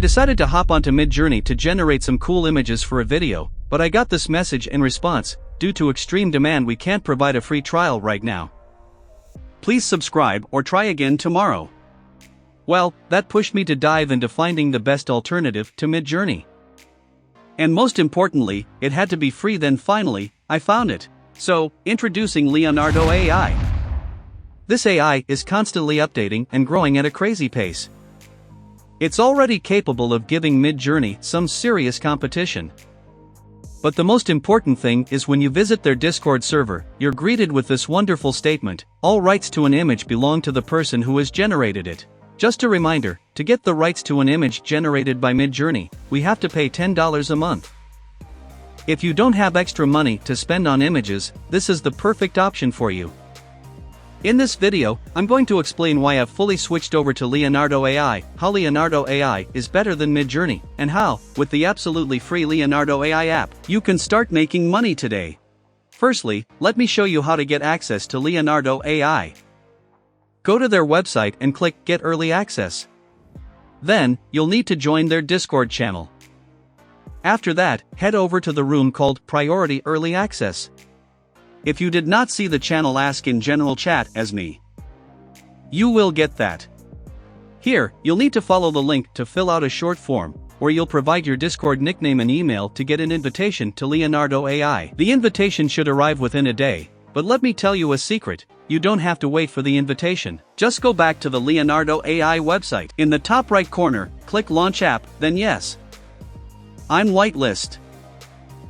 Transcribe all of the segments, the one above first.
decided to hop onto Midjourney to generate some cool images for a video, but I got this message in response: due to extreme demand we can't provide a free trial right now. Please subscribe or try again tomorrow. Well, that pushed me to dive into finding the best alternative to Midjourney. And most importantly, it had to be free. Then finally, I found it. So, introducing Leonardo AI. This AI is constantly updating and growing at a crazy pace. It's already capable of giving Midjourney some serious competition. But the most important thing is when you visit their Discord server, you're greeted with this wonderful statement: all rights to an image belong to the person who has generated it. Just a reminder, to get the rights to an image generated by Midjourney, we have to pay $10 a month. If you don't have extra money to spend on images, this is the perfect option for you. In this video, I'm going to explain why I've fully switched over to Leonardo AI, how Leonardo AI is better than Midjourney, and how, with the absolutely free Leonardo AI app, you can start making money today. Firstly, let me show you how to get access to Leonardo AI. Go to their website and click Get Early Access. Then, you'll need to join their Discord channel. After that, head over to the room called Priority Early Access. If you did not see the channel, ask in general chat as me. You will get that. Here, you'll need to follow the link to fill out a short form, where you'll provide your Discord nickname and email to get an invitation to Leonardo AI. The invitation should arrive within a day, but let me tell you a secret: you don't have to wait for the invitation. Just go back to the Leonardo AI website. In the top right corner, click Launch App, then Yes. I'm whitelist.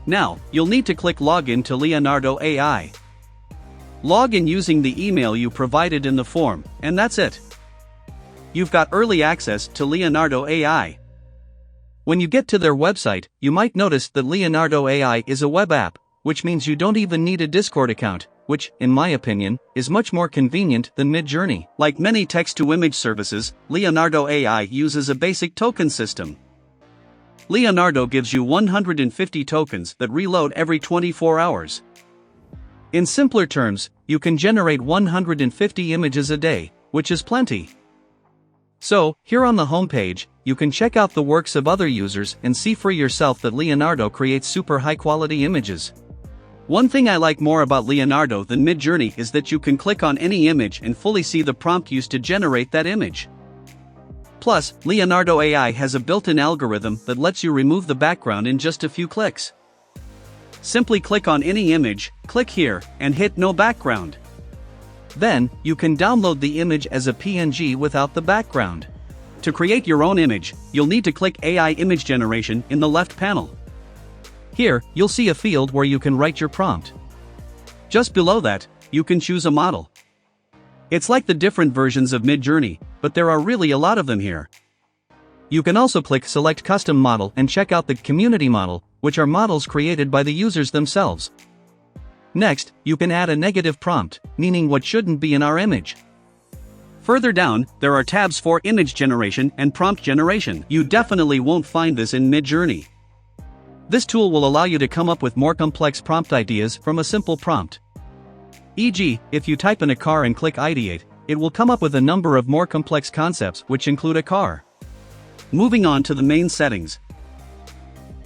Now, you'll need to click Login to Leonardo AI. Log in using the email you provided in the form, and that's it. You've got early access to Leonardo AI. When you get to their website, you might notice that Leonardo AI is a web app, which means you don't even need a Discord account, which, in my opinion, is much more convenient than Midjourney. Like many text-to-image services, Leonardo AI uses a basic token system. Leonardo gives you 150 tokens that reload every 24 hours. In simpler terms, you can generate 150 images a day, which is plenty. So, here on the homepage, you can check out the works of other users and see for yourself that Leonardo creates super high-quality images. One thing I like more about Leonardo than Midjourney is that you can click on any image and fully see the prompt used to generate that image. Plus, Leonardo AI has a built-in algorithm that lets you remove the background in just a few clicks. Simply click on any image, click here, and hit No Background. Then, you can download the image as a PNG without the background. To create your own image, you'll need to click AI Image Generation in the left panel. Here, you'll see a field where you can write your prompt. Just below that, you can choose a model. It's like the different versions of Midjourney, but there are really a lot of them here. You can also click Select Custom Model and check out the Community Model, which are models created by the users themselves. Next, you can add a negative prompt, meaning what shouldn't be in our image. Further down, there are tabs for image generation and prompt generation. You definitely won't find this in Midjourney. This tool will allow you to come up with more complex prompt ideas from a simple prompt. E.g., if you type in a car and click Ideate, it will come up with a number of more complex concepts which include a car. Moving on to the main settings.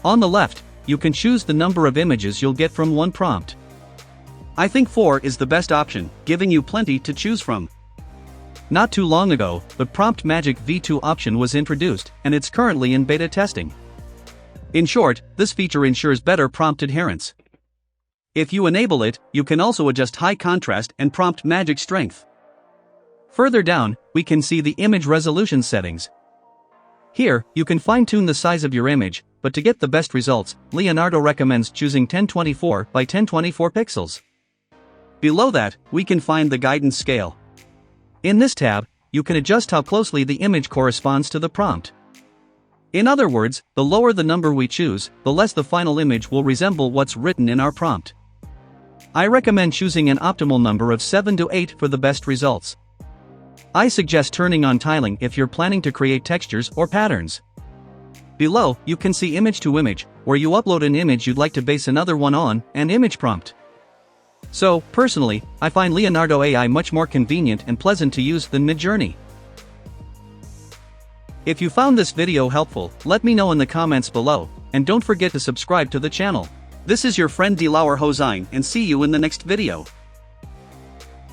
On the left, you can choose the number of images you'll get from one prompt. I think 4 is the best option, giving you plenty to choose from. Not too long ago, the Prompt Magic V2 option was introduced, and it's currently in beta testing. In short, this feature ensures better prompt adherence. If you enable it, you can also adjust high contrast and prompt magic strength. Further down, we can see the image resolution settings. Here, you can fine-tune the size of your image, but to get the best results, Leonardo recommends choosing 1024 by 1024 pixels. Below that, we can find the guidance scale. In this tab, you can adjust how closely the image corresponds to the prompt. In other words, the lower the number we choose, the less the final image will resemble what's written in our prompt. I recommend choosing an optimal number of 7 to 8 for the best results. I suggest turning on tiling if you're planning to create textures or patterns. Below, you can see image to image, where you upload an image you'd like to base another one on, and image prompt. So, personally, I find Leonardo AI much more convenient and pleasant to use than Midjourney. If you found this video helpful, let me know in the comments below, and don't forget to subscribe to the channel. This is your friend Delauer Hosine, and see you in the next video.